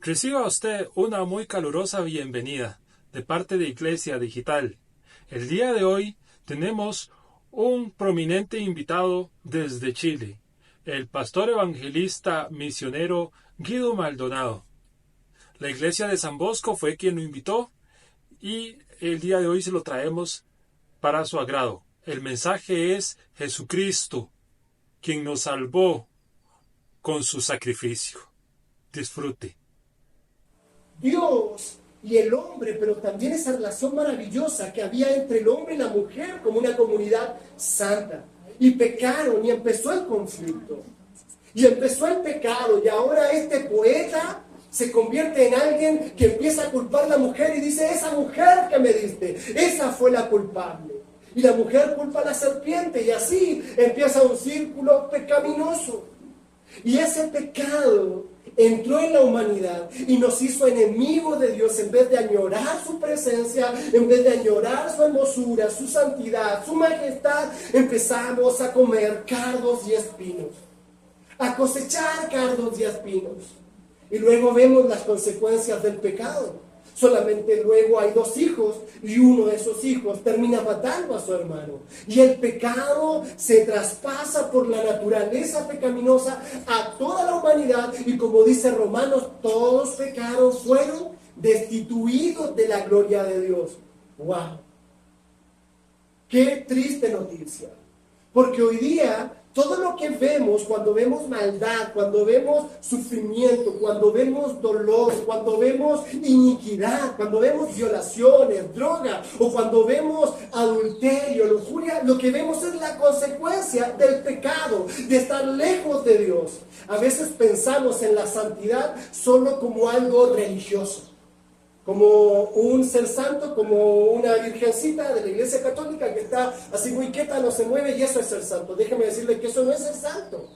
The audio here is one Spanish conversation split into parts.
Reciba usted una muy calurosa bienvenida de parte de Iglesia Digital. El día de hoy tenemos un prominente invitado desde Chile, el pastor evangelista misionero Guido Maldonado. La iglesia de San Bosco fue quien lo invitó y el día de hoy se lo traemos para su agrado. El mensaje es Jesucristo, quien nos salvó con su sacrificio. Disfrute. Dios y el hombre, pero también esa relación maravillosa que había entre el hombre y la mujer como una comunidad santa. Y pecaron y empezó el conflicto. Y empezó el pecado y ahora este poeta se convierte en alguien que empieza a culpar a la mujer y dice, esa mujer que me diste, esa fue la culpable. Y la mujer culpa a la serpiente y así empieza un círculo pecaminoso. Y ese pecado entró en la humanidad y nos hizo enemigos de Dios. En vez de añorar su presencia, en vez de añorar su hermosura, su santidad, su majestad, empezamos a comer cardos y espinos, a cosechar cardos y espinos. Y luego vemos las consecuencias del pecado. Solamente luego hay dos hijos y uno de esos hijos termina matando a su hermano. Y el pecado se traspasa por la naturaleza pecaminosa a toda la humanidad. Y como dice Romanos, todos pecaron, fueron destituidos de la gloria de Dios. ¡Wow! ¡Qué triste noticia! Porque hoy día todo lo que vemos, cuando vemos maldad, cuando vemos sufrimiento, cuando vemos dolor, cuando vemos iniquidad, cuando vemos violaciones, droga, o cuando vemos adulterio, lujuria, lo que vemos es la consecuencia del pecado, de estar lejos de Dios. A veces pensamos en la santidad solo como algo religioso, como un ser santo, como una virgencita de la iglesia católica que está así muy quieta, no se mueve, y eso es ser santo. Déjeme decirle que eso no es ser santo.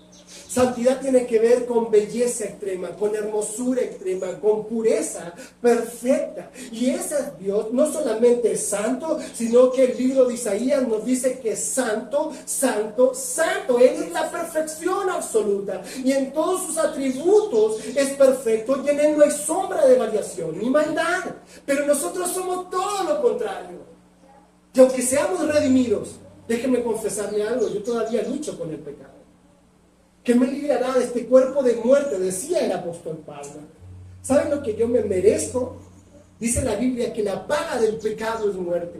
Santidad tiene que ver con belleza extrema, con hermosura extrema, con pureza perfecta. Y ese es Dios, no solamente es santo, sino que el libro de Isaías nos dice que es santo, santo, santo. Él es la perfección absoluta. Y en todos sus atributos es perfecto y en Él no hay sombra de variación ni maldad. Pero nosotros somos todo lo contrario. Y aunque seamos redimidos, déjenme confesarle algo, yo todavía lucho con el pecado. ¿Qué me librará de este cuerpo de muerte? Decía el apóstol Pablo. ¿Saben lo que yo me merezco? Dice la Biblia que la paga del pecado es muerte.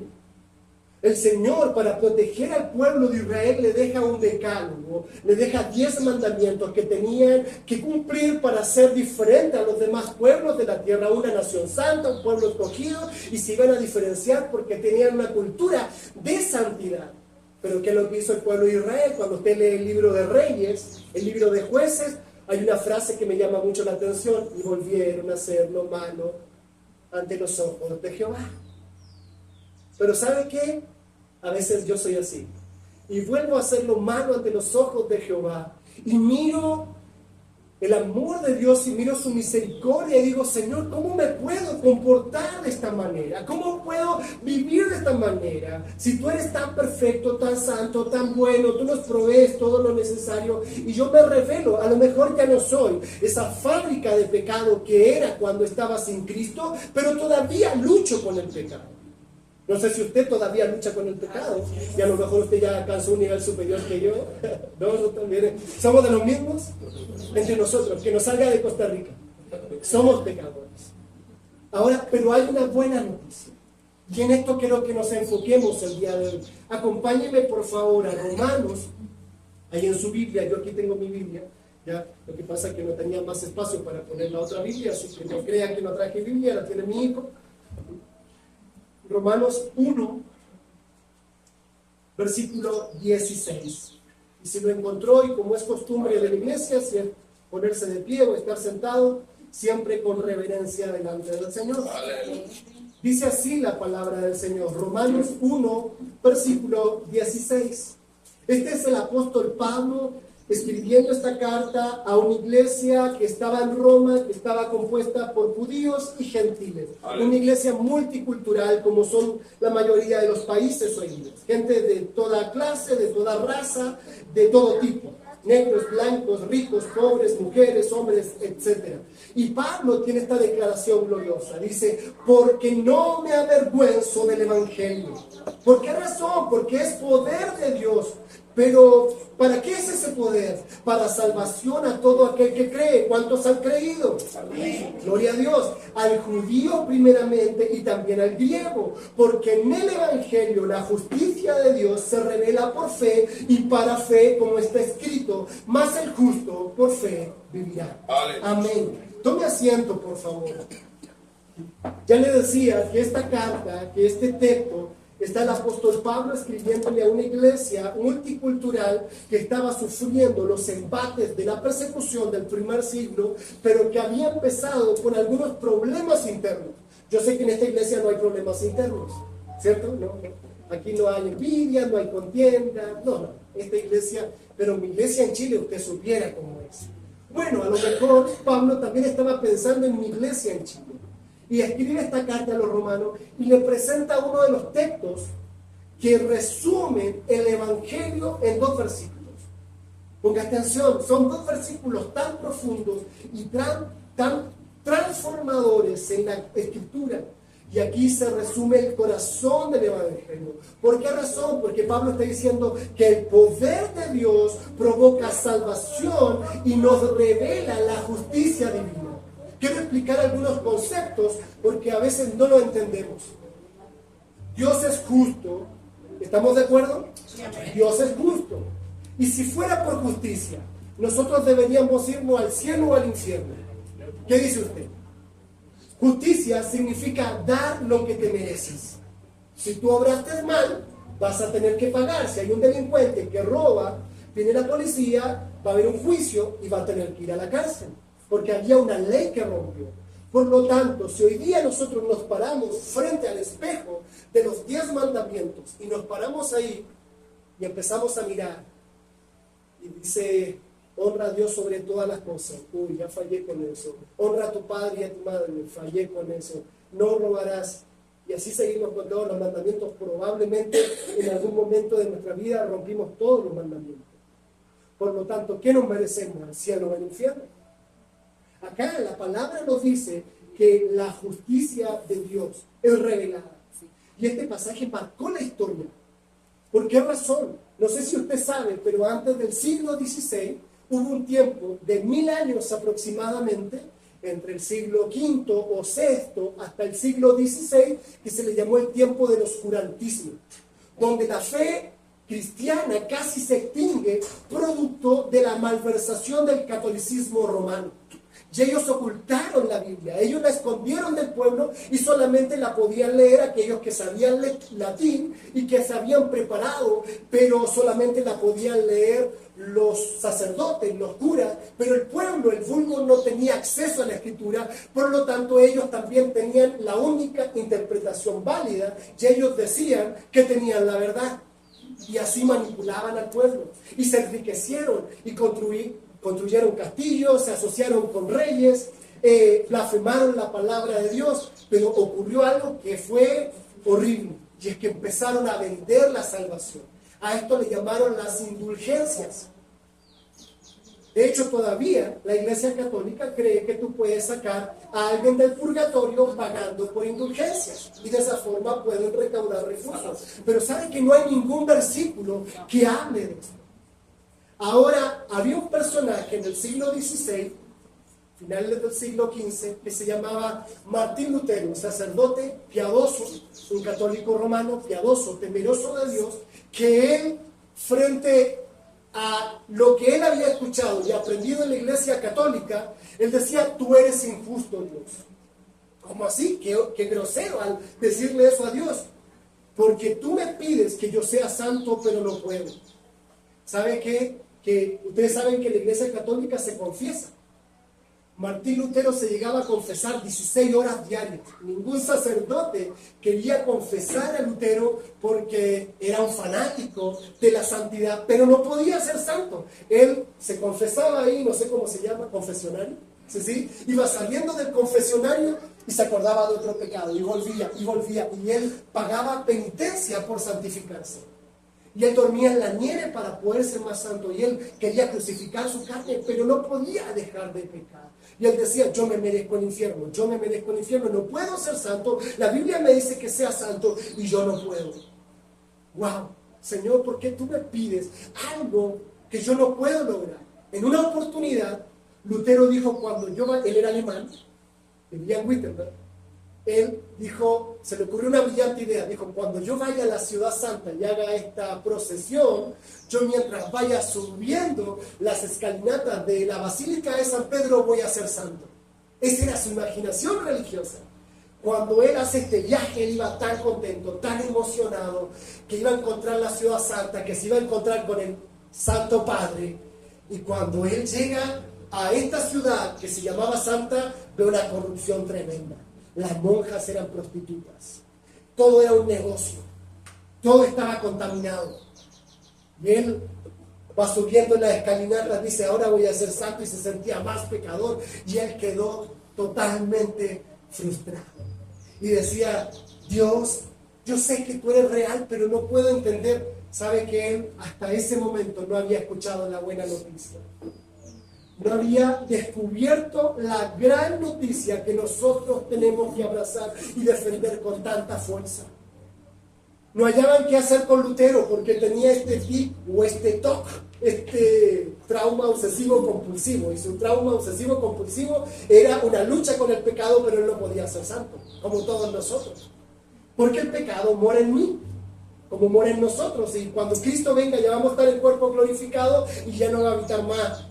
El Señor, para proteger al pueblo de Israel, le deja un decálogo, le deja 10 mandamientos que tenían que cumplir para ser diferente a los demás pueblos de la tierra, una nación santa, un pueblo escogido, y se iban a diferenciar porque tenían una cultura de santidad. Pero ¿qué es lo que hizo el pueblo de Israel? Cuando usted lee el libro de Reyes, el libro de Jueces, hay una frase que me llama mucho la atención: y volvieron a hacer lo malo ante los ojos de Jehová. Pero ¿sabe qué? A veces yo soy así. Y vuelvo a hacer lo malo ante los ojos de Jehová. Y miro el amor de Dios y miro su misericordia y digo, Señor, ¿cómo me puedo comportar de esta manera? ¿Cómo puedo vivir de esta manera? Si tú eres tan perfecto, tan santo, tan bueno, tú nos provees todo lo necesario y yo me revelo, a lo mejor ya no soy esa fábrica de pecado que era cuando estaba sin Cristo, pero todavía lucho con el pecado. No sé si usted todavía lucha con el pecado y a lo mejor usted ya alcanzó un nivel superior que yo. Nosotros también somos de los mismos entre nosotros, que nos salga de Costa Rica. Somos pecadores. Ahora, pero hay una buena noticia. Y en esto quiero que nos enfoquemos el día de hoy. Acompáñeme por favor a Romanos, ahí en su Biblia. Yo aquí tengo mi Biblia. ¿Ya? Lo que pasa es que no tenía más espacio para poner la otra Biblia, así que no crean que no traje Biblia, la tiene mi hijo. Romanos 1, versículo 16. Y si lo encontró, y como es costumbre de la iglesia, si es ponerse de pie o estar sentado, siempre con reverencia delante del Señor. Dice así la palabra del Señor. Romanos 1, versículo 16. Este es el apóstol Pablo escribiendo esta carta a una iglesia que estaba en Roma, que estaba compuesta por judíos y gentiles. Una iglesia multicultural, como son la mayoría de los países hoy día. Gente de toda clase, de toda raza, de todo tipo. negros, blancos, ricos, pobres, mujeres, hombres, etc. Y Pablo tiene esta declaración gloriosa. Dice, porque no me avergüenzo del Evangelio. ¿Por qué razón? Porque es poder de Dios. Pero, ¿para qué es ese poder? Para salvación a todo aquel que cree. ¿Cuántos han creído? Amén. Gloria a Dios. Al judío primeramente y también al griego. Porque en el Evangelio la justicia de Dios se revela por fe y para fe, como está escrito, mas el justo por fe vivirá. Amén. Tome asiento, por favor. Ya le decía que esta carta, que este texto, está el apóstol Pablo escribiéndole a una iglesia multicultural que estaba sufriendo los embates de la persecución del primer siglo, pero que había empezado con algunos problemas internos. Yo sé que en esta iglesia no hay problemas internos, ¿cierto? No. Aquí no hay envidia, no hay contienda, no. Esta iglesia, pero mi iglesia en Chile usted supiera cómo es. Bueno, a lo mejor Pablo también estaba pensando en mi iglesia en Chile. Y escribe esta carta a los romanos y le presenta uno de los textos que resumen el Evangelio en 2 versículos. Ponga atención, son 2 versículos tan profundos y tan transformadores en la Escritura. Y aquí se resume el corazón del Evangelio. ¿Por qué razón? Porque Pablo está diciendo que el poder de Dios provoca salvación y nos revela la justicia divina. Quiero explicar algunos conceptos porque a veces no lo entendemos. Dios es justo. ¿Estamos de acuerdo? Dios es justo. Y si fuera por justicia, nosotros deberíamos irnos al cielo o al infierno. ¿Qué dice usted? Justicia significa dar lo que te mereces. Si tú obraste mal, vas a tener que pagar. Si hay un delincuente que roba, viene la policía, va a haber un juicio y va a tener que ir a la cárcel. Porque había una ley que rompió. Por lo tanto, si hoy día nosotros nos paramos frente al espejo de los 10 mandamientos y nos paramos ahí y empezamos a mirar y dice, honra a Dios sobre todas las cosas. Uy, ya fallé con eso. Honra a tu padre y a tu madre. Fallé con eso. No robarás. Y así seguimos con todos los mandamientos. Probablemente en algún momento de nuestra vida rompimos todos los mandamientos. Por lo tanto, ¿qué nos merecemos? ¿El cielo o el infierno? Acá la palabra nos dice que la justicia de Dios es revelada. ¿Sí? Y este pasaje marcó la historia. ¿Por qué razón? No sé si usted sabe, pero antes del siglo XVI hubo un tiempo de 1000 años aproximadamente, entre el siglo V o VI hasta el siglo XVI, que se le llamó el tiempo del oscurantismo, donde la fe cristiana casi se extingue producto de la malversación del catolicismo romano. Y ellos ocultaron la Biblia, ellos la escondieron del pueblo y solamente la podían leer aquellos que sabían latín y que se habían preparado, pero solamente la podían leer los sacerdotes, los curas, pero el pueblo, el vulgo, no tenía acceso a la escritura, por lo tanto ellos también tenían la única interpretación válida y ellos decían que tenían la verdad y así manipulaban al pueblo y se enriquecieron y construyeron castillos, se asociaron con reyes, blasfemaron la palabra de Dios, pero ocurrió algo que fue horrible, y es que empezaron a vender la salvación. A esto le llamaron las indulgencias. De hecho, todavía la Iglesia Católica cree que tú puedes sacar a alguien del purgatorio pagando por indulgencias, y de esa forma pueden recaudar recursos. Pero ¿saben que no hay ningún versículo que hable de esto? Ahora, había un personaje en el siglo XVI, finales del siglo XV, que se llamaba Martín Lutero, un sacerdote piadoso, un católico romano piadoso, temeroso de Dios, que él, frente a lo que él había escuchado y aprendido en la Iglesia Católica, él decía, tú eres injusto, Dios. ¿Cómo así? Qué grosero al decirle eso a Dios. Porque tú me pides que yo sea santo, pero no puedo. ¿Sabe qué? Que ustedes saben que la Iglesia Católica se confiesa. Martín Lutero se llegaba a confesar 16 horas diarias. Ningún sacerdote quería confesar a Lutero porque era un fanático de la santidad, pero no podía ser santo. Él se confesaba ahí, no sé cómo se llama, confesionario. ¿Sí? Iba saliendo del confesionario y se acordaba de otro pecado y volvía, y él pagaba penitencia por santificarse. Y él dormía en la nieve para poder ser más santo. Y él quería crucificar su carne, pero no podía dejar de pecar. Y él decía, yo me merezco el infierno, yo me merezco el infierno, no puedo ser santo. La Biblia me dice que sea santo y yo no puedo. Wow, Señor, ¿por qué tú me pides algo que yo no puedo lograr? En una oportunidad, Lutero dijo, él era alemán, vivía en Wittenberg, él dijo, se le ocurrió una brillante idea, dijo, cuando yo vaya a la ciudad santa y haga esta procesión, yo mientras vaya subiendo las escalinatas de la Basílica de San Pedro voy a ser santo. Esa era su imaginación religiosa. Cuando él hace este viaje, él iba tan contento, tan emocionado, que iba a encontrar la ciudad santa, que se iba a encontrar con el Santo Padre. Y cuando él llega a esta ciudad que se llamaba Santa, ve una corrupción tremenda. Las monjas eran prostitutas. Todo era un negocio. Todo estaba contaminado. Y él va subiendo en las escalinatas, dice, ahora voy a ser santo, y se sentía más pecador. Y él quedó totalmente frustrado. Y decía, Dios, yo sé que tú eres real, pero no puedo entender. Sabe que él hasta ese momento no había escuchado la buena noticia. No había descubierto la gran noticia que nosotros tenemos que abrazar y defender con tanta fuerza. No hallaban qué hacer con Lutero porque tenía este tic o este TOC, este trauma obsesivo compulsivo. Y su trauma obsesivo compulsivo era una lucha con el pecado, pero él no podía ser santo, como todos nosotros. Porque el pecado mora en mí, como mora en nosotros. Y cuando Cristo venga ya vamos a estar en cuerpo glorificado y ya no va a habitar más.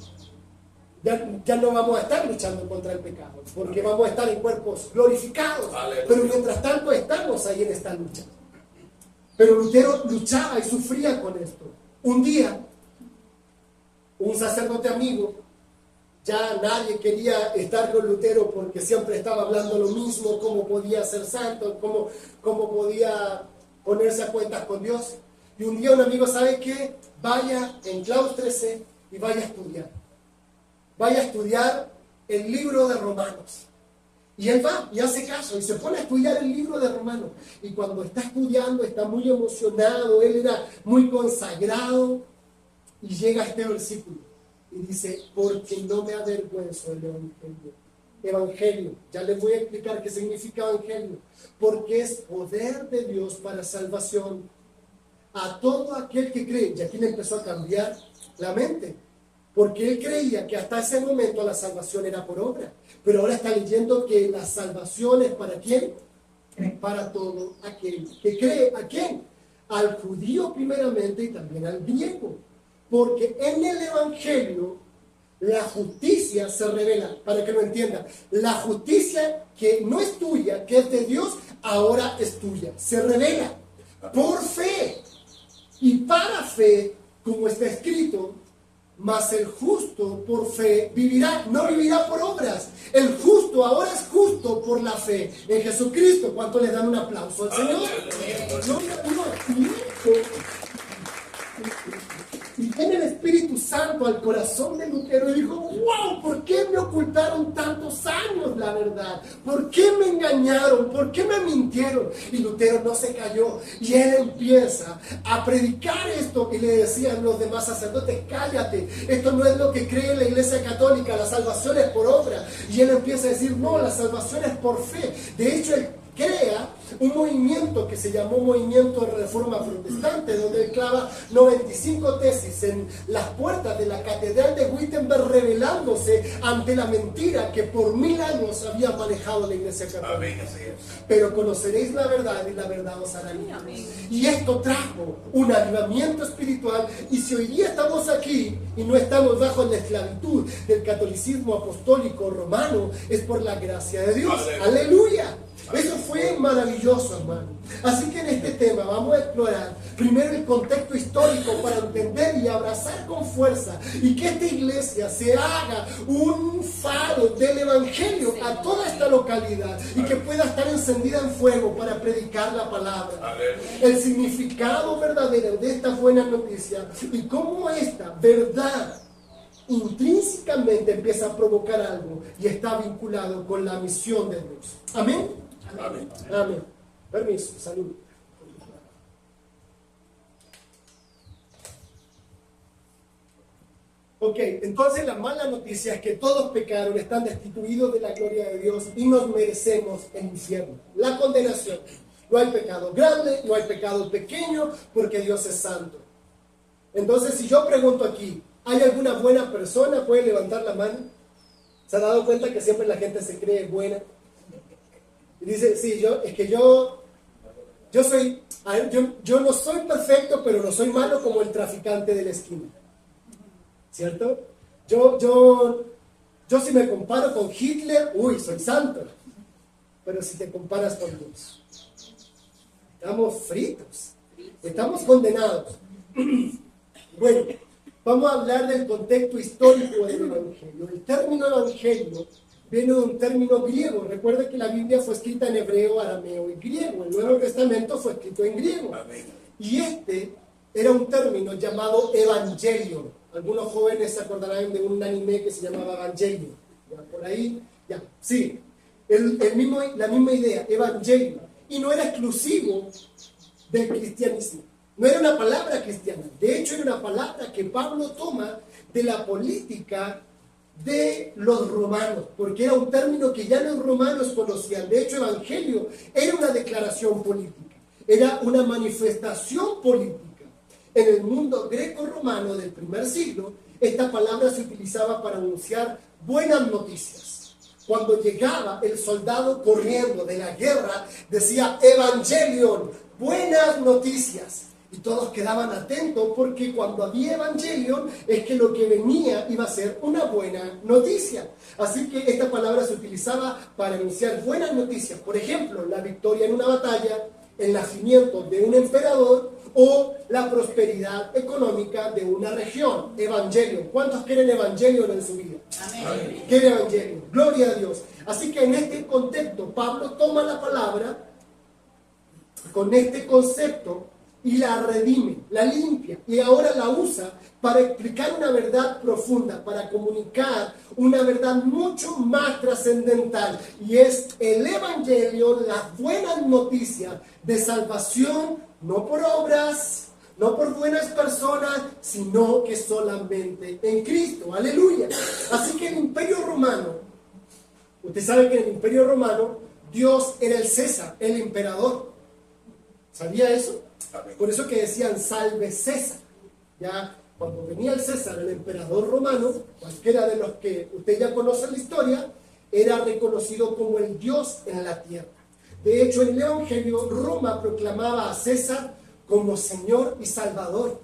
Ya no vamos a estar luchando contra el pecado, porque vamos a estar en cuerpos glorificados. Pero mientras tanto estamos ahí en esta lucha. Pero Lutero luchaba y sufría con esto. Un día, un sacerdote amigo, ya nadie quería estar con Lutero porque siempre estaba hablando lo mismo, cómo podía ser santo, cómo podía ponerse a cuentas con Dios. Y un día un amigo, ¿sabe qué? Vaya, encláustrese y vaya a estudiar. Vaya a estudiar el libro de Romanos. Y él va y hace caso y se pone a estudiar el libro de Romanos. Y cuando está estudiando está muy emocionado, él era muy consagrado. Y llega a este versículo y dice, porque no me avergüenzo del Evangelio. Evangelio, ya les voy a explicar qué significa Evangelio. Porque es poder de Dios para salvación a todo aquel que cree. Y aquí le empezó a cambiar la mente. Porque él creía que hasta ese momento la salvación era por obra. Pero ahora está leyendo que la salvación es ¿para quién? Para todo aquel que cree. ¿A quién? Al judío primeramente y también al griego. Porque en el Evangelio la justicia se revela. Para que lo entiendan. La justicia que no es tuya, que es de Dios, ahora es tuya. Se revela por fe. Y para fe, como está escrito, mas el justo por fe vivirá, no vivirá por obras. El justo ahora es justo por la fe en Jesucristo. ¿Cuánto le dan un aplauso al Señor? Y viene el Espíritu Santo al corazón de Lutero y dijo, wow, ¿por qué me ocultaron tantos años la verdad? ¿Por qué me engañaron? ¿Por qué me mintieron? Y Lutero no se cayó y él empieza a predicar esto y le decían los demás sacerdotes, cállate, esto no es lo que cree la Iglesia Católica, la salvación es por obra. Y él empieza a decir, no, la salvación es por fe. De hecho, él crea un movimiento que se llamó Movimiento de Reforma Protestante, donde él clava 95 tesis en las puertas de la Catedral de Wittenberg, revelándose ante la mentira que por 1000 años había manejado la Iglesia Católica. Pero conoceréis la verdad y la verdad os hará libres. Y esto trajo un avivamiento espiritual. Y si hoy día estamos aquí y no estamos bajo la esclavitud del catolicismo apostólico romano, es por la gracia de Dios. ¡Aleluya! Eso fue maravilloso, hermano. Así que en este tema vamos a explorar primero el contexto histórico para entender y abrazar con fuerza y que esta iglesia se haga un faro del Evangelio a toda esta localidad y que pueda estar encendida en fuego para predicar la palabra. El significado verdadero de esta buena noticia y cómo esta verdad intrínsecamente empieza a provocar algo y está vinculado con la misión de Dios. Amén. Amén. Amén. Permiso, salud. Ok, entonces la mala noticia es que todos pecaron, están destituidos de la gloria de Dios y nos merecemos el infierno, la condenación. No hay pecado grande, no hay pecado pequeño, porque Dios es santo. Entonces, si yo pregunto aquí, ¿hay alguna buena persona? ¿Puede levantar la mano? ¿Se ha dado cuenta que siempre la gente se cree buena? Y dice, sí, yo no soy perfecto, pero no soy malo como el traficante de la esquina. ¿Cierto? Yo si me comparo con Hitler, soy santo. Pero si te comparas con Dios, estamos fritos, estamos condenados. Bueno, vamos a hablar del contexto histórico del Evangelio. El término Evangelio viene de un término griego. Recuerda que la Biblia fue escrita en hebreo, arameo y griego. El Nuevo Testamento fue escrito en griego. Y era un término llamado Evangelion. Algunos jóvenes se acordarán de un anime que se llamaba Evangelion. ¿Ya? Por ahí, ya. Sí, la misma idea, Evangelion. Y no era exclusivo del cristianismo. No era una palabra cristiana. De hecho, era una palabra que Pablo toma de la política de los romanos, porque era un término que ya los romanos conocían. De hecho, evangelio era una declaración política, era una manifestación política. En el mundo greco-romano del primer siglo, esta palabra se utilizaba para anunciar buenas noticias. Cuando llegaba el soldado corriendo de la guerra, decía Evangelion, buenas noticias. Y todos quedaban atentos porque cuando había Evangelion es que lo que venía iba a ser una buena noticia. Así que esta palabra se utilizaba para anunciar buenas noticias. Por ejemplo, la victoria en una batalla, el nacimiento de un emperador o la prosperidad económica de una región. Evangelion. ¿Cuántos quieren Evangelion en su vida? Amén. ¿Quieren Evangelion? Gloria a Dios. Así que en este contexto, Pablo toma la palabra con este concepto y la redime, la limpia, y ahora la usa para explicar una verdad profunda, para comunicar una verdad mucho más trascendental, y es el Evangelio, las buenas noticias de salvación, no por obras, no por buenas personas, sino que solamente en Cristo. Aleluya. Así que el Imperio Romano, usted sabe que en el Imperio Romano Dios era el César, el emperador. ¿Sabía eso? Por eso que decían salve César. Ya cuando venía el César, el emperador romano, cualquiera de los que usted ya conoce la historia, era reconocido como el Dios en la tierra. De hecho, en el Evangelio, Roma proclamaba a César como Señor y Salvador.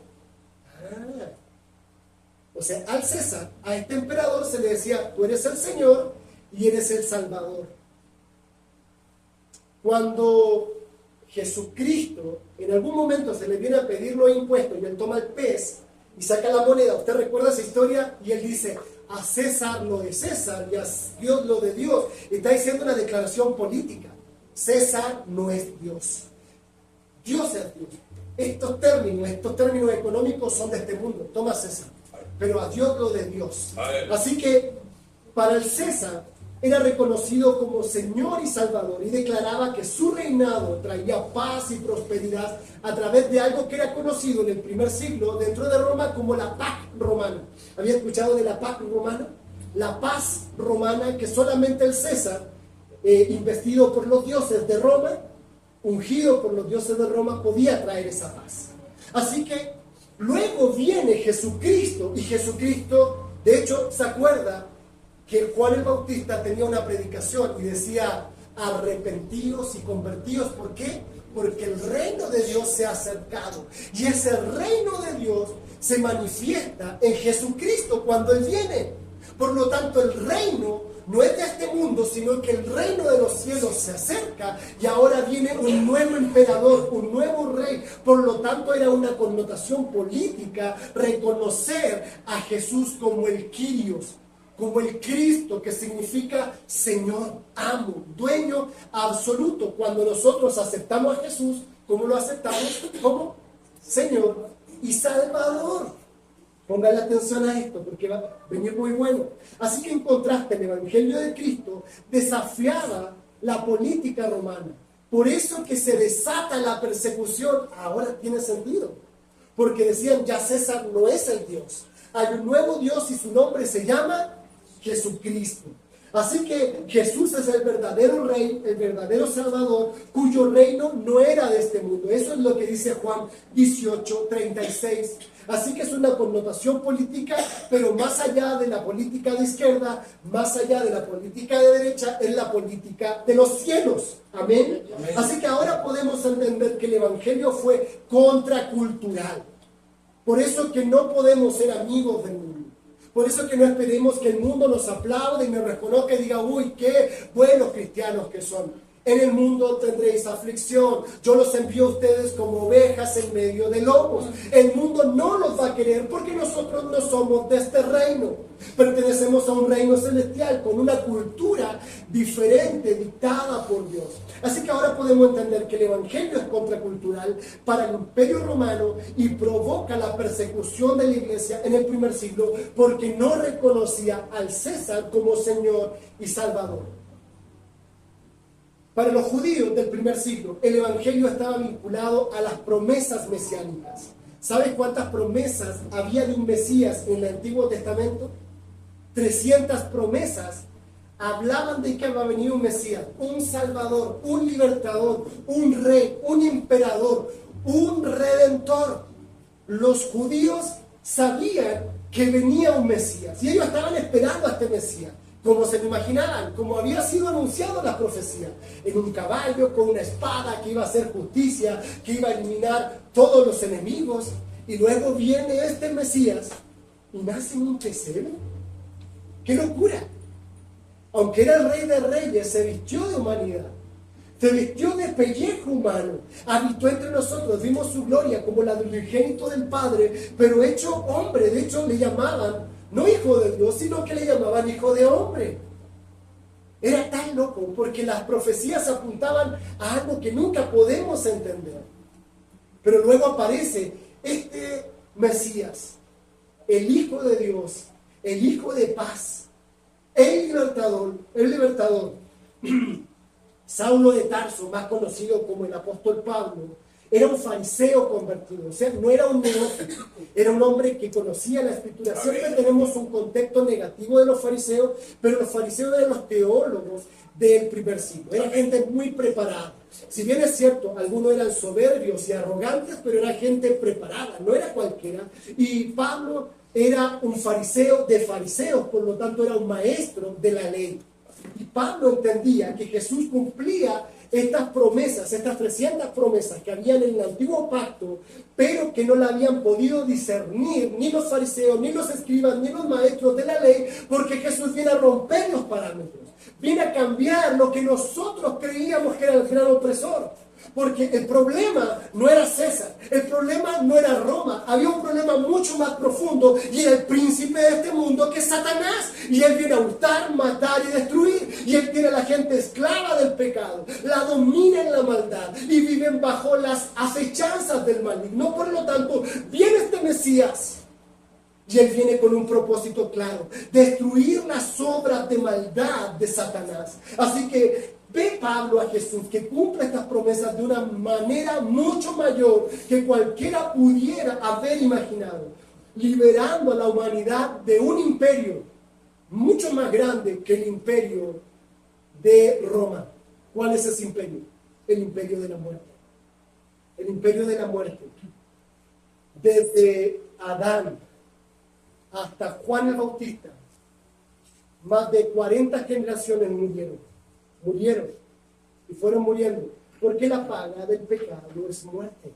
O sea, al César, a este emperador se le decía, tú eres el Señor y eres el Salvador. Cuando Jesucristo en algún momento se le viene a pedir los impuestos y él toma el pez y saca la moneda, usted recuerda esa historia, y él dice, a César lo de César y a Dios lo de Dios. Está diciendo una declaración política. César no es Dios, Dios es Dios. Estos términos económicos son de este mundo, toma César, pero a Dios lo de Dios. Así que para el César era reconocido como Señor y Salvador, y declaraba que su reinado traía paz y prosperidad a través de algo que era conocido en el primer siglo dentro de Roma como la paz romana. ¿Había escuchado de la paz romana? La paz romana que solamente el César, investido por los dioses de Roma, ungido por los dioses de Roma, podía traer esa paz. Así que luego viene Jesucristo, y Jesucristo, de hecho, se acuerda que Juan el Bautista tenía una predicación y decía, arrepentidos y convertidos. ¿Por qué? Porque el reino de Dios se ha acercado, y ese reino de Dios se manifiesta en Jesucristo cuando Él viene. Por lo tanto, el reino no es de este mundo, sino que el reino de los cielos se acerca, y ahora viene un nuevo emperador, un nuevo rey. Por lo tanto, era una connotación política reconocer a Jesús como el Kyrios, como el Cristo, que significa Señor, amo, dueño absoluto. Cuando nosotros aceptamos a Jesús, ¿cómo lo aceptamos? Como Señor y Salvador. Póngale atención a esto, porque va a venir muy bueno. Así que en contraste, el Evangelio de Cristo desafiaba la política romana. Por eso que se desata la persecución, ahora tiene sentido. Porque decían, ya César no es el Dios. Hay un nuevo Dios y su nombre se llama Jesucristo. Así que Jesús es el verdadero Rey, el verdadero Salvador, cuyo reino no era de este mundo. Eso es lo que dice Juan 18:36. Así que es una connotación política, pero más allá de la política de izquierda, más allá de la política de derecha, es la política de los cielos. Amén. Así que ahora podemos entender que el Evangelio fue contracultural. Por eso que no podemos ser amigos del mundo. Por eso que no esperemos que el mundo nos aplaude y me reconozca y diga, uy, qué buenos cristianos que son. En el mundo tendréis aflicción. Yo los envío a ustedes como ovejas en medio de lobos. El mundo no los va a querer porque nosotros no somos de este reino. Pertenecemos a un reino celestial con una cultura diferente dictada por Dios. Así que ahora podemos entender que el Evangelio es contracultural para el Imperio Romano y provoca la persecución de la iglesia en el primer siglo porque no reconocía al César como Señor y Salvador. Para los judíos del primer siglo, el Evangelio estaba vinculado a las promesas mesiánicas. ¿Sabes cuántas promesas había de un Mesías en el Antiguo Testamento? 300 promesas hablaban de que va a venir un Mesías, un Salvador, un Libertador, un Rey, un Emperador, un Redentor. Los judíos sabían que venía un Mesías y ellos estaban esperando a este Mesías. Como se lo imaginaban, como había sido anunciado en la profecía, en un caballo con una espada que iba a hacer justicia, que iba a eliminar todos los enemigos, y luego viene este Mesías y nace en un pesebre. ¡Qué locura! Aunque era el Rey de Reyes, se vistió de humanidad, se vistió de pellejo humano, habitó entre nosotros, vimos su gloria como la del unigénito del Padre, pero hecho hombre. De hecho le llamaban no hijo de Dios, sino que le llamaban hijo de hombre. Era tan loco porque las profecías apuntaban a algo que nunca podemos entender. Pero luego aparece este Mesías, el Hijo de Dios, el Hijo de paz, el libertador. Saulo de Tarso, más conocido como el apóstol Pablo, era un fariseo convertido, o sea, no era un neófito, era un hombre que conocía la Escritura. Siempre tenemos un contexto negativo de los fariseos, pero los fariseos eran los teólogos del primer siglo, era gente muy preparada. Si bien es cierto, algunos eran soberbios y arrogantes, pero era gente preparada, no era cualquiera. Y Pablo era un fariseo de fariseos, por lo tanto era un maestro de la ley. Y Pablo entendía que Jesús cumplía estas promesas, estas 300 promesas que habían en el antiguo pacto, pero que no la habían podido discernir ni los fariseos, ni los escribas, ni los maestros de la ley, porque Jesús viene a romper los parámetros, viene a cambiar lo que nosotros creíamos que era el gran opresor. Porque el problema no era César, el problema no era Roma, había un problema mucho más profundo y era el príncipe de este mundo que es Satanás. Y él viene a hurtar, matar y destruir. Y él tiene a la gente esclava del pecado, la domina en la maldad y viven bajo las acechanzas del maligno. Por lo tanto, viene este Mesías y él viene con un propósito claro: destruir las obras de maldad de Satanás. Así que ve Pablo a Jesús que cumple estas promesas de una manera mucho mayor que cualquiera pudiera haber imaginado, liberando a la humanidad de un imperio mucho más grande que el imperio de Roma. ¿Cuál es ese imperio? El imperio de la muerte. El imperio de la muerte. Desde Adán hasta Juan el Bautista, más de 40 generaciones murieron y fueron muriendo, porque la paga del pecado es muerte.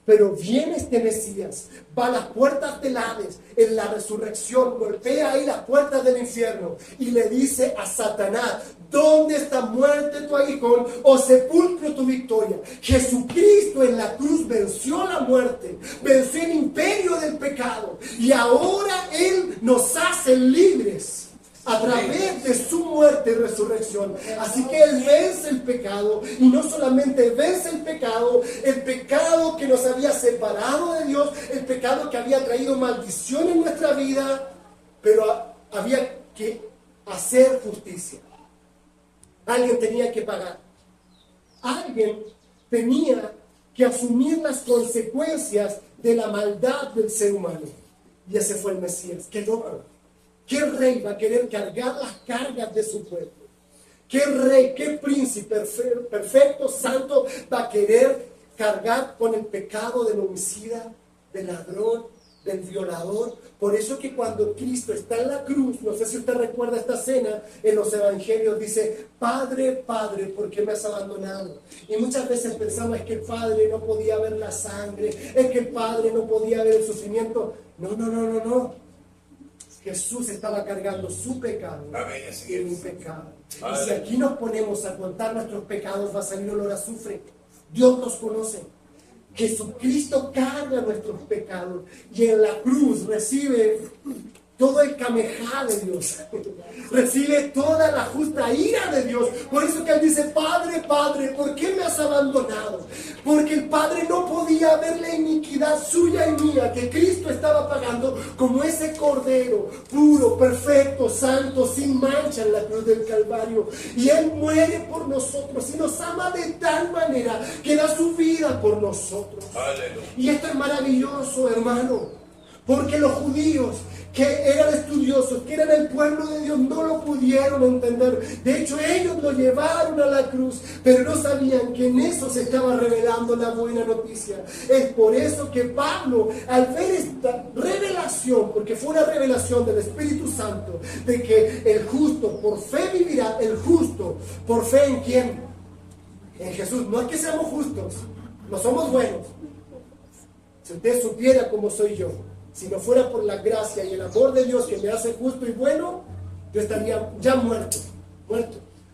Pero viene este Mesías, va a las puertas del Hades en la resurrección, golpea ahí las puertas del infierno y le dice a Satanás: ¿dónde está, muerte, tu aguijón, o sepulcro, tu victoria? Jesucristo en la cruz venció la muerte, venció el imperio del pecado, y ahora Él nos hace libres a través de su muerte y resurrección. Así que Él vence el pecado, y no solamente vence el pecado que nos había separado de Dios, el pecado que había traído maldición en nuestra vida, pero había que hacer justicia. Alguien tenía que pagar. Alguien tenía que asumir las consecuencias de la maldad del ser humano. Y ese fue el Mesías. ¡Qué loco! ¿Qué rey va a querer cargar las cargas de su pueblo? ¿Qué rey, qué príncipe perfecto, santo va a querer cargar con el pecado del homicida, del ladrón, del violador? Por eso que cuando Cristo está en la cruz, no sé si usted recuerda esta escena en los evangelios, dice: Padre, Padre, ¿por qué me has abandonado? Y muchas veces pensamos es que el Padre no podía ver la sangre, es que el Padre no podía ver el sufrimiento. No. Jesús estaba cargando su pecado y mi pecado. Y si aquí nos ponemos a contar nuestros pecados, va a salir olor a azufre. Dios nos conoce. Jesucristo carga nuestros pecados y en la cruz recibe todo el camejá de Dios, recibe toda la justa ira de Dios. Por eso que Él dice: Padre, Padre, ¿por qué me has abandonado? Porque el Padre no podía ver la iniquidad suya y mía que Cristo estaba pagando como ese cordero puro, perfecto, santo, sin mancha en la cruz del Calvario. Y Él muere por nosotros y nos ama de tal manera que da su vida por nosotros. Aleluya. Y esto es maravilloso, hermano, porque los judíos que eran estudiosos, que eran el pueblo de Dios, no lo pudieron entender. De hecho, ellos lo llevaron a la cruz, pero no sabían que en eso se estaba revelando la buena noticia. Es por eso que Pablo, al ver esta revelación, porque fue una revelación del Espíritu Santo, de que el justo por fe vivirá. ¿El justo por fe en quién? En Jesús. No es que seamos justos, no somos buenos. Si usted supiera cómo soy yo, si no fuera por la gracia y el amor de Dios que me hace justo y bueno, yo estaría ya muerto.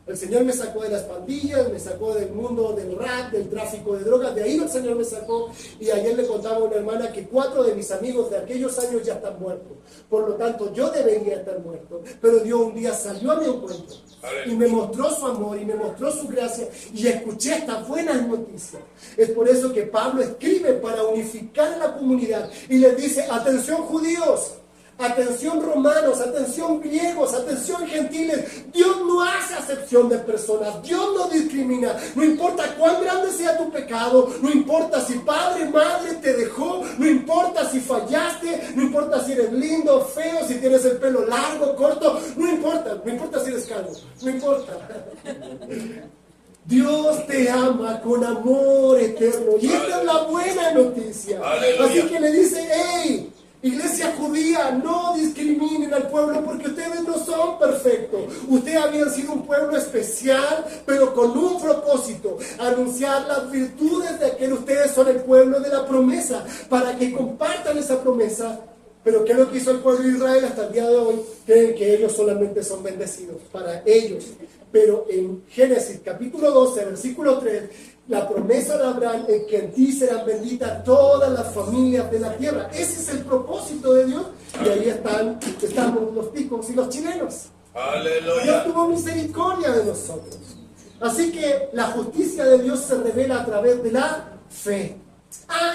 El Señor me sacó de las pandillas, me sacó del mundo del rap, del tráfico de drogas, de ahí el Señor me sacó. Y ayer le contaba a una hermana que 4 de mis amigos de aquellos años ya están muertos. Por lo tanto, yo debería estar muerto. Pero Dios un día salió a mi encuentro y me mostró su amor y me mostró su gracia y escuché estas buenas noticias. Es por eso que Pablo escribe para unificar a la comunidad y les dice: atención judíos, atención romanos, atención griegos, atención gentiles. Dios no hace acepción de personas, Dios no discrimina. No importa cuán grande sea tu pecado, no importa si padre, madre te dejó, no importa si fallaste, no importa si eres lindo, feo, si tienes el pelo largo, corto, no importa si eres calvo, no importa. Dios te ama con amor eterno y esta es la buena noticia. Aleluya. Así que le dice: hey, iglesia judía, no discriminen al pueblo porque ustedes no son perfectos. Ustedes habían sido un pueblo especial, pero con un propósito: anunciar las virtudes de que ustedes son el pueblo de la promesa, para que compartan esa promesa. Pero ¿qué es lo que hizo el pueblo de Israel hasta el día de hoy? Creen que ellos solamente son bendecidos, para ellos. Pero en Génesis capítulo 12, versículo 3, la promesa de Abraham es que en ti serán benditas todas las familias de la tierra. Ese es el propósito de Dios. Y ahí estamos los ticos y los chilenos. ¡Aleluya! Dios tuvo misericordia de nosotros. Así que la justicia de Dios se revela a través de la fe.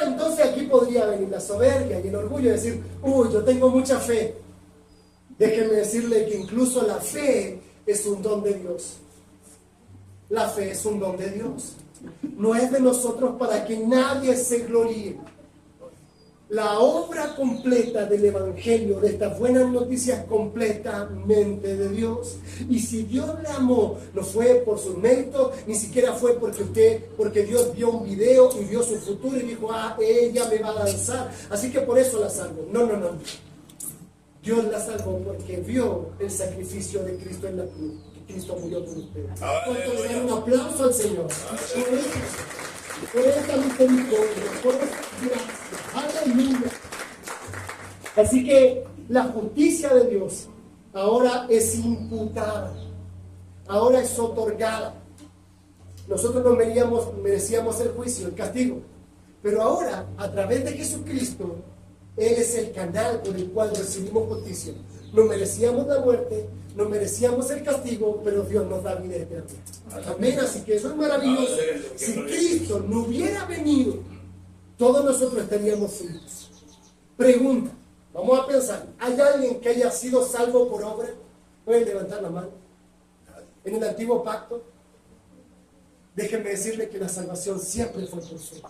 Entonces aquí podría venir la soberbia y el orgullo de decir: yo tengo mucha fe. Déjenme decirle que incluso la fe es un don de Dios. La fe es un don de Dios. No es de nosotros para que nadie se gloríe. La obra completa del Evangelio, de estas buenas noticias, completamente de Dios. Y si Dios le amó, no fue por sus méritos, ni siquiera fue porque Dios vio un video y vio su futuro y dijo: ella me va a danzar, así que por eso la salvo. No. Dios la salvó porque vio el sacrificio de Cristo en la cruz. Cristo murió por ustedes. ¿Cuánto le dan un aplauso al Señor? Por esta misericordia, por esta gracia. Aleluya. Así que la justicia de Dios ahora es imputada, ahora es otorgada. Nosotros no merecíamos el juicio, el castigo, pero ahora, a través de Jesucristo, Él es el canal por el cual recibimos justicia. No merecíamos la muerte, no merecíamos el castigo, pero Dios nos da vida eterna. Amén. Así que eso es maravilloso. Si Cristo no hubiera venido, todos nosotros estaríamos fritos. Pregunta, vamos a pensar: ¿hay alguien que haya sido salvo por obra? ¿Pueden levantar la mano? En el antiguo pacto, déjenme decirle que la salvación siempre fue por fe.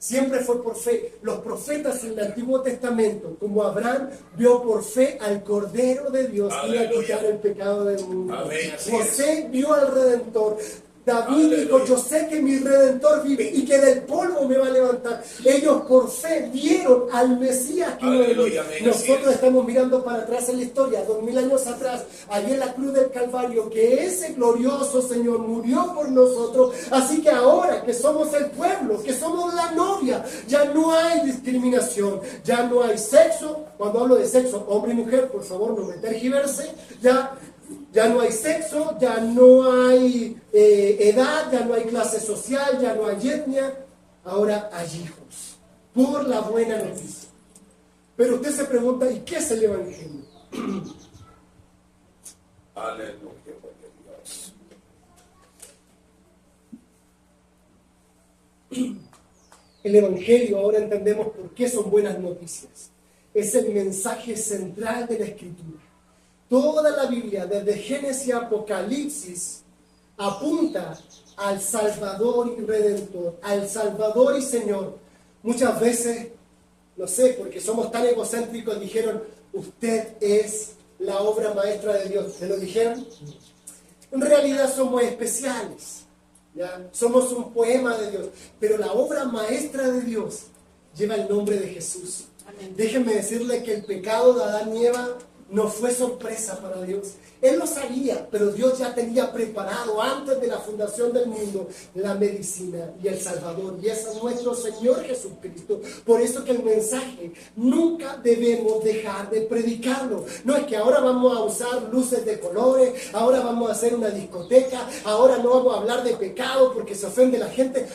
Siempre fue por fe. Los profetas en el Antiguo Testamento, como Abraham, vio por fe al Cordero de Dios y a quitar el pecado del mundo. Amén. José vio al Redentor. David dijo, yo sé que mi Redentor vive y que del polvo me va a levantar. Ellos por fe vieron al Mesías que iba a venir. Nosotros estamos mirando para atrás en la historia, 2000 años atrás, allí en la cruz del Calvario, que ese glorioso Señor murió por nosotros. Así que ahora que somos el pueblo, que somos la novia, ya no hay discriminación, ya no hay sexo. Cuando hablo de sexo, hombre y mujer, por favor no me tergiverse, ya no hay sexo, ya no hay edad, ya no hay clase social, ya no hay etnia. Ahora hay hijos, por la buena noticia. Pero usted se pregunta, ¿y qué es el Evangelio? Aleluya, Dios. El Evangelio, ahora entendemos por qué son buenas noticias. Es el mensaje central de la Escritura. Toda la Biblia, desde Génesis a Apocalipsis, apunta al Salvador y Redentor, al Salvador y Señor. Muchas veces, no sé, porque somos tan egocéntricos, dijeron, usted es la obra maestra de Dios. ¿Se lo dijeron? En realidad somos especiales, ¿ya? Somos un poema de Dios, pero la obra maestra de Dios lleva el nombre de Jesús. Amén. Déjenme decirle que el pecado de Adán y Eva no fue sorpresa para Dios. Él lo sabía, pero Dios ya tenía preparado antes de la fundación del mundo la medicina y el Salvador. Y ese es nuestro Señor Jesucristo. Por eso que el mensaje nunca debemos dejar de predicarlo. No es que ahora vamos a usar luces de colores, ahora vamos a hacer una discoteca, ahora no vamos a hablar de pecado porque se ofende la gente.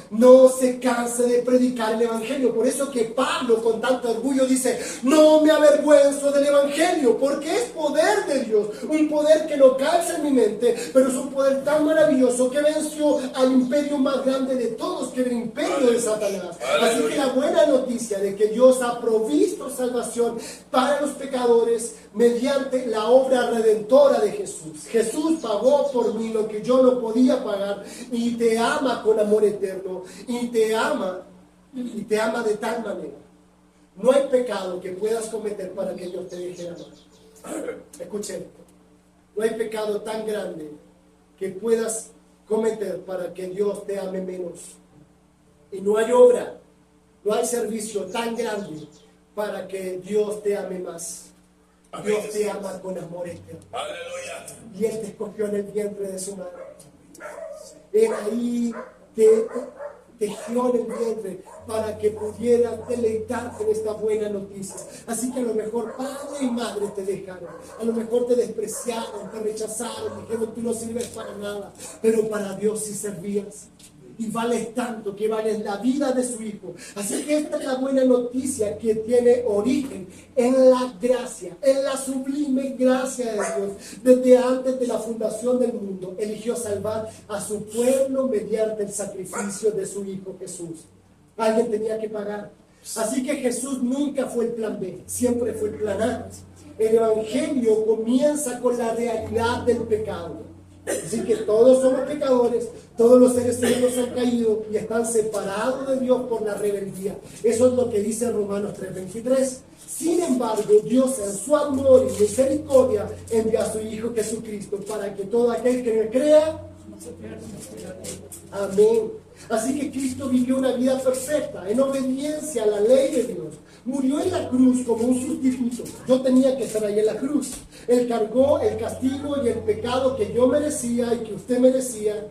No se canse de predicar el Evangelio. Por eso que Pablo con tanto orgullo dice, no me avergüenzo del Evangelio, porque es poder de Dios, un poder que no calza en mi mente, pero es un poder tan maravilloso que venció al imperio más grande de todos, que era el imperio de Satanás. Así que la buena noticia de que Dios ha provisto salvación para los pecadores mediante la obra redentora de Jesús. Jesús pagó por mí lo que yo no podía pagar y te ama con amor eterno y te ama de tal manera. No hay pecado que puedas cometer para que Dios te deje de amar. Escuchen, no hay pecado tan grande que puedas cometer para que Dios te ame menos. Y no hay obra, no hay servicio tan grande para que Dios te ame más. Dios te ama con amor eterno. Aleluya. Y Él te escogió en el vientre de su madre. Él ahí te tejió en el vientre para que pudieras deleitarte en esta buena noticia. Así que a lo mejor padre y madre te dejaron, a lo mejor te despreciaron, te rechazaron, dijeron tú no sirves para nada, pero para Dios sí servías. Y vales tanto que vales la vida de su Hijo. Así que esta es la buena noticia que tiene origen en la gracia, en la sublime gracia de Dios. Desde antes de la fundación del mundo, eligió salvar a su pueblo mediante el sacrificio de su Hijo Jesús. Alguien tenía que pagar. Así que Jesús nunca fue el plan B, siempre fue el plan A. El Evangelio comienza con la realidad del pecado. Así que todos somos pecadores, todos los seres humanos han caído y están separados de Dios por la rebeldía. Eso es lo que dice Romanos 3:23. Sin embargo, Dios en su amor y misericordia envió a su Hijo Jesucristo para que todo aquel que le crea, amén. Así que Cristo vivió una vida perfecta, en obediencia a la ley de Dios. Murió en la cruz como un sustituto. Yo tenía que estar ahí en la cruz. Él cargó el castigo y el pecado que yo merecía y que usted merecía.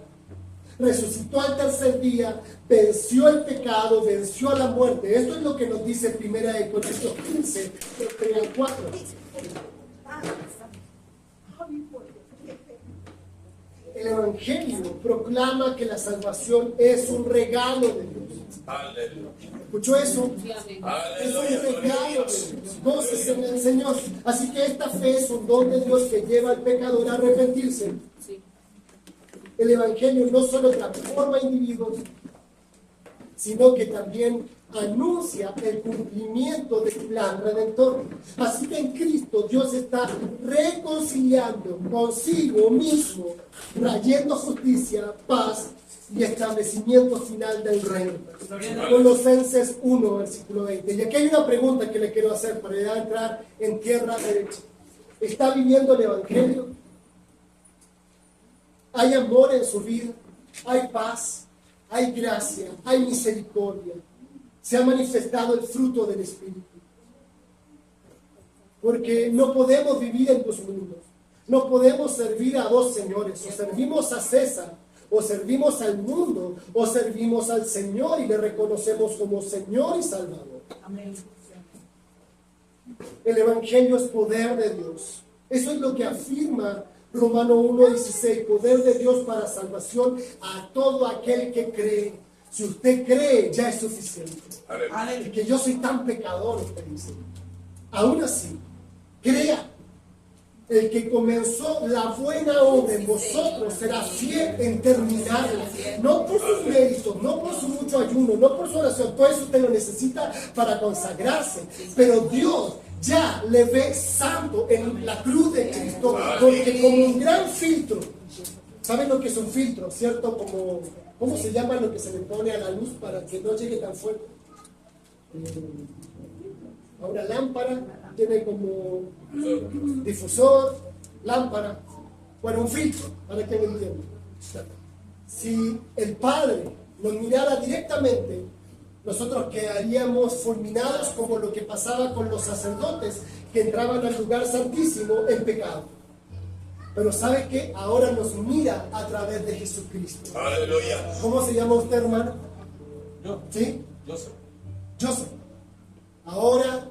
Resucitó al tercer día, venció el pecado, venció a la muerte. Esto es lo que nos dice 1 Corintios 15, 3 al 4. El Evangelio proclama que la salvación es un regalo de Dios. Aleluya. ¿Escuchó eso? Aleluya. Es un regalo de Dios. Entonces en el Señor. Así que esta fe es un don de Dios que lleva al pecador a arrepentirse. El Evangelio no solo transforma individuos, sino que también anuncia el cumplimiento del plan redentor. Así que en Cristo Dios está reconciliando consigo mismo, trayendo justicia, paz y establecimiento final del reino. Colosenses 1, versículo 20. Y aquí hay una pregunta que le quiero hacer para ya entrar en tierra derecha. ¿Está viviendo el Evangelio? ¿Hay amor en su vida? ¿Hay paz? ¿Hay gracia? ¿Hay misericordia? ¿Se ha manifestado el fruto del Espíritu? Porque no podemos vivir en dos mundos. No podemos servir a dos señores. O servimos a César, o servimos al mundo, o servimos al Señor y le reconocemos como Señor y Salvador. Amén. El Evangelio es poder de Dios. Eso es lo que afirma Romano 1:16, poder de Dios para salvación a todo aquel que cree. Si usted cree, ya es suficiente. Aleluya. Y que yo soy tan pecador, usted dice. Aún así, crea. El que comenzó la buena obra en vosotros será fiel en terminarla. No por sus méritos, no por su mucho ayuno, no por su oración. Todo eso usted lo necesita para consagrarse. Pero Dios ya le ve santo en la cruz de Cristo, porque como un gran filtro. ¿Saben lo que es un filtro, cierto? Como, ¿cómo se llama lo que se le pone a la luz para que no llegue tan fuerte? A una lámpara tiene como difusor, lámpara, bueno, un filtro, para que me entiendan. Si el Padre nos mirara directamente, nosotros quedaríamos fulminados como lo que pasaba con los sacerdotes que entraban al lugar santísimo en pecado. Pero ¿sabe qué? Ahora nos mira a través de Jesucristo. Aleluya. ¿Cómo se llama usted, hermano? Yo, ¿Sí? Joseph. Joseph. Ahora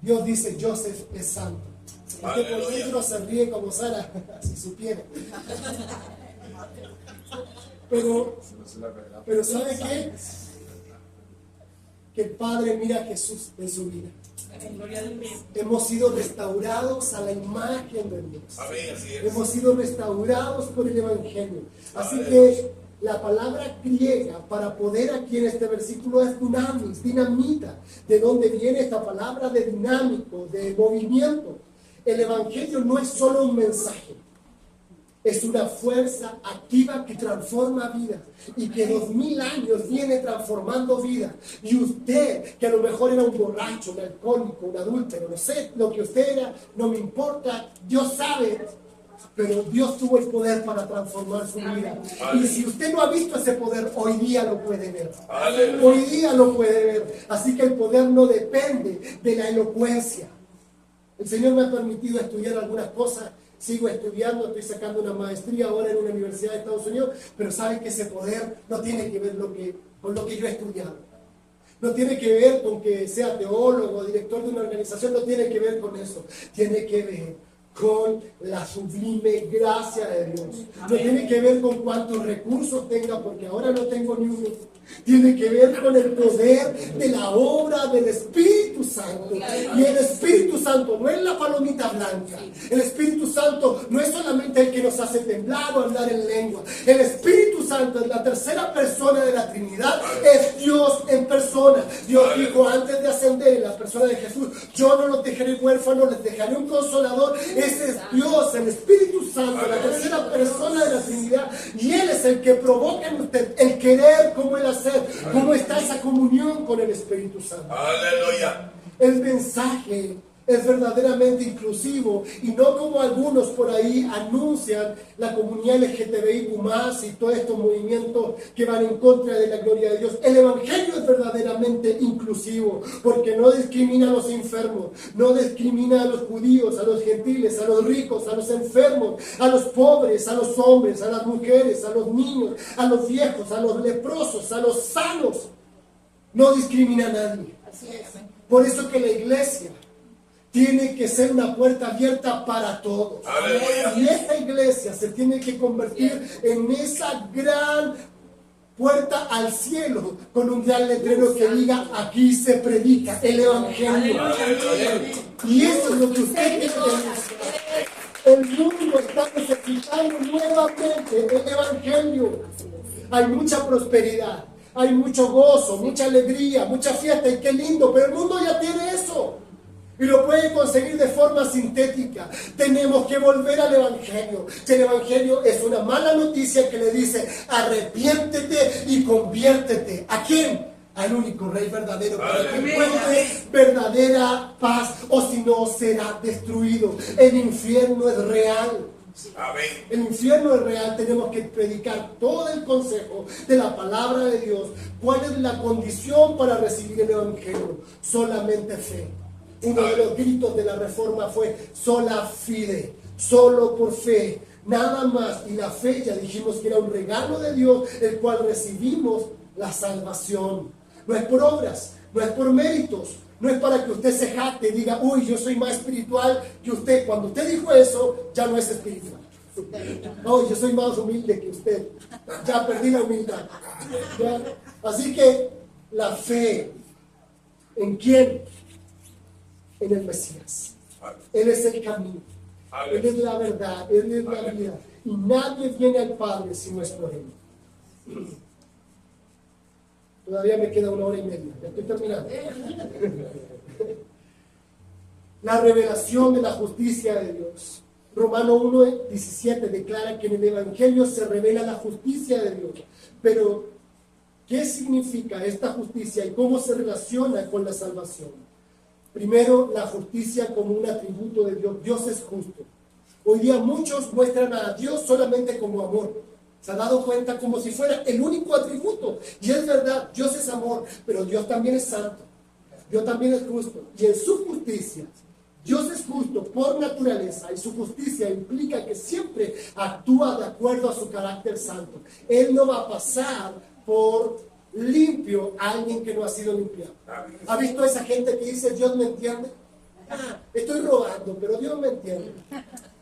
Dios dice, Joseph es santo. Usted por Aleluya. dentro se ríe como Sara, si supiera. Pero ¿sabe qué? Que el Padre mira a Jesús en su vida. Hemos sido restaurados a la imagen de Dios. Amén, así es. Hemos sido restaurados por el Evangelio. Así que la palabra griega para poder aquí en este versículo es dunamis, dinamita. ¿De dónde viene esta palabra de dinámico, de movimiento? El Evangelio no es solo un mensaje. Es una fuerza activa que transforma vidas y que 2000 años viene transformando vidas. Y usted, que a lo mejor era un borracho, un alcohólico, un adúltero, no sé lo que usted era, no me importa, Dios sabe, pero Dios tuvo el poder para transformar su vida. Y si usted no ha visto ese poder, hoy día lo puede ver. Aleluya. Hoy día lo puede ver. Así que el poder no depende de la elocuencia. El Señor me ha permitido estudiar algunas cosas. Sigo estudiando, estoy sacando una maestría ahora en una universidad de Estados Unidos, pero saben que ese poder no tiene que ver con lo que yo he estudiado. No tiene que ver con que sea teólogo, director de una organización, no tiene que ver con eso. Tiene que ver con la sublime gracia de Dios. No tiene que ver con cuántos recursos tenga, porque ahora no tengo ni uno. Tiene que ver con el poder de la obra del Espíritu Santo. Y el Espíritu Santo no es la palomita blanca. El Espíritu Santo no es solamente el que nos hace temblar o hablar en lengua. El Espíritu Santo es la tercera persona de la Trinidad. Es Dios en persona. Dios dijo antes de ascender en la persona de Jesús: yo no los dejaré huérfanos, les dejaré un consolador. Ese es Dios, el Espíritu Santo, la tercera persona de la Trinidad. Y Él es el que provoca en usted el querer como el hacer. ¿Cómo está esa comunión con el Espíritu Santo? Aleluya. El mensaje es verdaderamente inclusivo y no como algunos por ahí anuncian la comunidad LGTBIQ+, y todos estos movimientos que van en contra de la gloria de Dios. El Evangelio es verdaderamente inclusivo porque no discrimina a los enfermos, no discrimina a los judíos, a los gentiles, a los ricos, a los enfermos, a los pobres, a los hombres, a las mujeres, a los niños, a los viejos, a los leprosos, a los sanos. No discrimina a nadie. Por eso que la iglesia tiene que ser una puerta abierta para todos. Aleluya. Y esta iglesia se tiene que convertir en esa gran puerta al cielo con un gran letrero que diga: aquí se predica el Evangelio. Y eso es lo que usted tiene que hacer. El mundo está necesitando nuevamente el Evangelio. Hay mucha prosperidad, hay mucho gozo, mucha alegría, mucha fiesta, y qué lindo, pero el mundo ya tiene eso. Y lo puede conseguir de forma sintética. Tenemos que volver al Evangelio. El Evangelio es una mala noticia que le dice: arrepiéntete y conviértete. ¿A quién? Al único Rey verdadero, para que encuentre verdadera paz, o si no será destruido. El infierno es real. Amén. El infierno es real. Tenemos que predicar todo el consejo de la palabra de Dios. ¿Cuál es la condición para recibir el Evangelio? Solamente fe. Uno de los gritos de la Reforma fue sola fide, solo por fe, nada más. Y la fe, ya dijimos que era un regalo de Dios, el cual recibimos la salvación. No es por obras, no es por méritos, no es para que usted se jacte y diga: uy, yo soy más espiritual que usted. Cuando usted dijo eso, ya no es espiritual. No, yo soy más humilde que usted. Ya perdí la humildad. ¿Ya? Así que la fe, ¿en quién? En el Mesías. Él es el camino. Él es la verdad. Él es la vida. Y nadie viene al Padre si no es por Él. Todavía me queda 1 hora y media. Ya estoy terminando. La revelación de la justicia de Dios. Romano 1:17 declara que en el Evangelio se revela la justicia de Dios. Pero, ¿qué significa esta justicia y cómo se relaciona con la salvación? Primero, la justicia como un atributo de Dios. Dios es justo. Hoy día muchos muestran a Dios solamente como amor. Se ha dado cuenta como si fuera el único atributo. Y es verdad, Dios es amor, pero Dios también es santo. Dios también es justo. Y en su justicia, Dios es justo por naturaleza, y su justicia implica que siempre actúa de acuerdo a su carácter santo. Él no va a pasar por limpio a alguien que no ha sido limpiado. ¿Ha visto esa gente que dice: Dios me entiende? Estoy robando, pero Dios me entiende.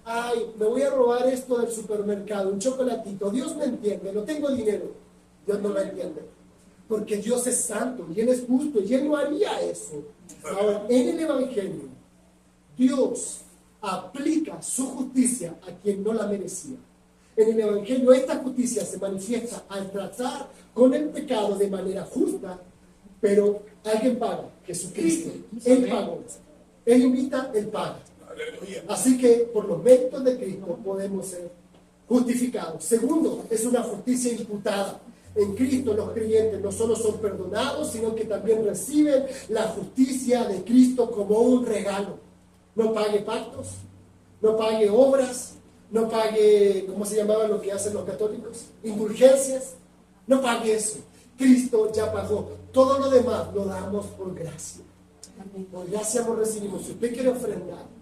Ay, me voy a robar esto del supermercado, un chocolatito. Dios me entiende, no tengo dinero. Dios no me entiende. Porque Dios es santo y Él es justo y Él no haría eso. Ahora, en el Evangelio, Dios aplica su justicia a quien no la merecía. En el Evangelio esta justicia se manifiesta al tratar con el pecado de manera justa, pero alguien paga, Jesucristo. Él pagó. Él invita, Él paga. Así que por los méritos de Cristo podemos ser justificados. Segundo, es una justicia imputada. En Cristo los creyentes no solo son perdonados, sino que también reciben la justicia de Cristo como un regalo. No pague pactos, no pague obras, no pague, ¿cómo se llamaba lo que hacen los católicos? Indulgencias. No pague eso. Cristo ya pagó. Todo lo demás lo damos por gracia. Por gracia lo recibimos. Si usted quiere ofrendar,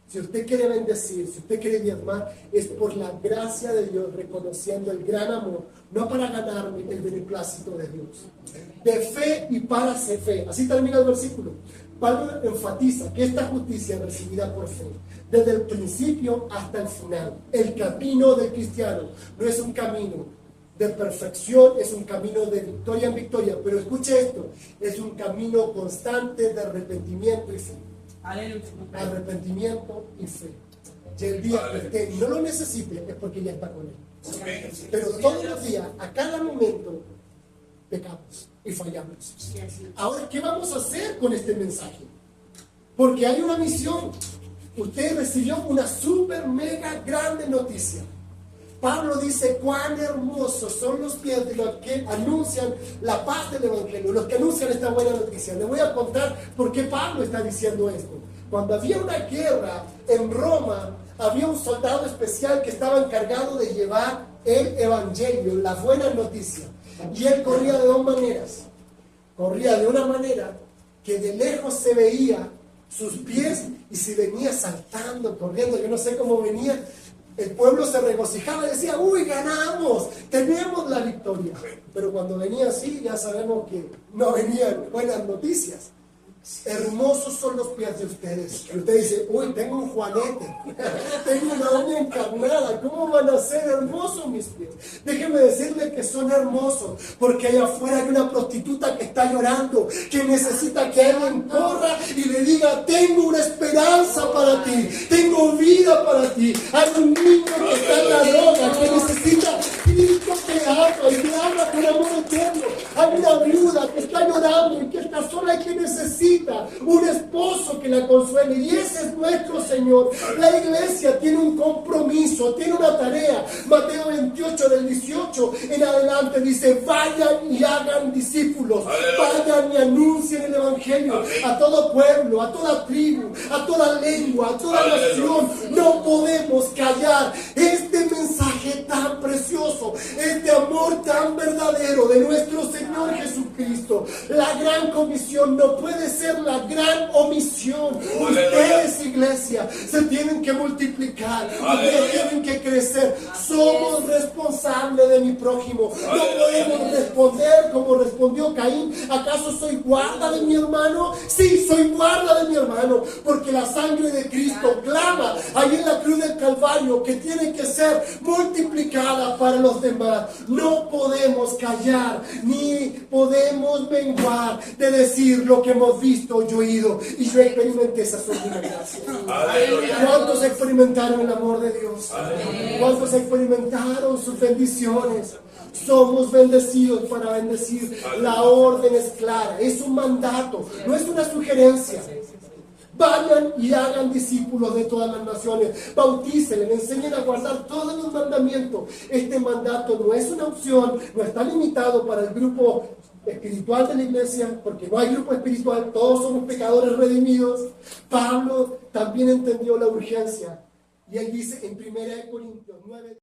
si usted quiere bendecir, si usted quiere diezmar, es por la gracia de Dios, reconociendo el gran amor, no para ganarme el beneplácito de Dios. De fe y para hacer fe. Así termina el versículo. Pablo enfatiza que esta justicia es recibida por fe, desde el principio hasta el final. El camino del cristiano no es un camino de perfección, es un camino de victoria en victoria, pero escuche esto, es un camino constante de arrepentimiento y fe. Arrepentimiento y fe. Y el día que usted no lo necesite es porque ya está con Él. Pero todos los días, a cada momento, pecamos y fallamos. Ahora, ¿qué vamos a hacer con este mensaje? Porque hay una misión. Usted recibió una super mega grande noticia. Pablo dice: cuán hermosos son los pies de los que anuncian la paz del Evangelio, los que anuncian esta buena noticia. Le voy a contar por qué Pablo está diciendo esto. Cuando había una guerra en Roma, había un soldado especial que estaba encargado de llevar el Evangelio, la buena noticia. Y él corría de dos maneras. Corría de una manera que de lejos se veía sus pies, y si venía saltando, corriendo, yo no sé cómo venía, el pueblo se regocijaba y decía: uy, ganamos, tenemos la victoria. Pero cuando venía así, ya sabemos que no venían buenas noticias. Hermosos son los pies de ustedes. Y usted dice: uy, tengo un juanete, tengo una uña encarnada, ¿cómo van a ser hermosos mis pies? Déjeme decirle que son hermosos, porque allá afuera hay una prostituta que está llorando, que necesita que alguien corra y le diga: tengo una esperanza para ti, tengo vida para ti. Hay un niño que está en la droga, que necesita Cristo que habla y que habla con amor eterno. Hay una viuda que está llorando y que está sola y que necesita un esposo que la consuele. Y ese es nuestro Señor. La iglesia tiene un compromiso, tiene una tarea. Mateo 28 del 18 en adelante dice: vayan y hagan discípulos. Vayan y anuncien el Evangelio a todo pueblo, a toda tribu, a toda lengua, a toda nación. No podemos callar este mensaje tan precioso, este amor tan verdadero de nuestro Señor Jesucristo. La gran comisión no puede ser la gran omisión. Ustedes, iglesia, se tienen que multiplicar, ustedes tienen que crecer. Somos responsables de mi prójimo. No podemos responder como respondió Caín: ¿acaso soy guarda de mi hermano? Sí, soy guarda de mi hermano, porque la sangre de Cristo clama ahí en la cruz del Calvario que tiene que ser multiplicada para los demás. No podemos callar, ni podemos menguar de decir lo que hemos visto y oído. Y yo experimenté esa sobrina gracia. ¿Cuántos experimentaron el amor de Dios? ¿Cuántos experimentaron sus bendiciones? Somos bendecidos para bendecir. La orden es clara, es un mandato, no es una sugerencia. Vayan y hagan discípulos de todas las naciones, bautícenles, enseñen a guardar todos los mandamientos. Este mandato no es una opción, no está limitado para el grupo espiritual de la iglesia, porque no hay grupo espiritual, todos somos pecadores redimidos. Pablo también entendió la urgencia, y él dice en 1 Corintios 9: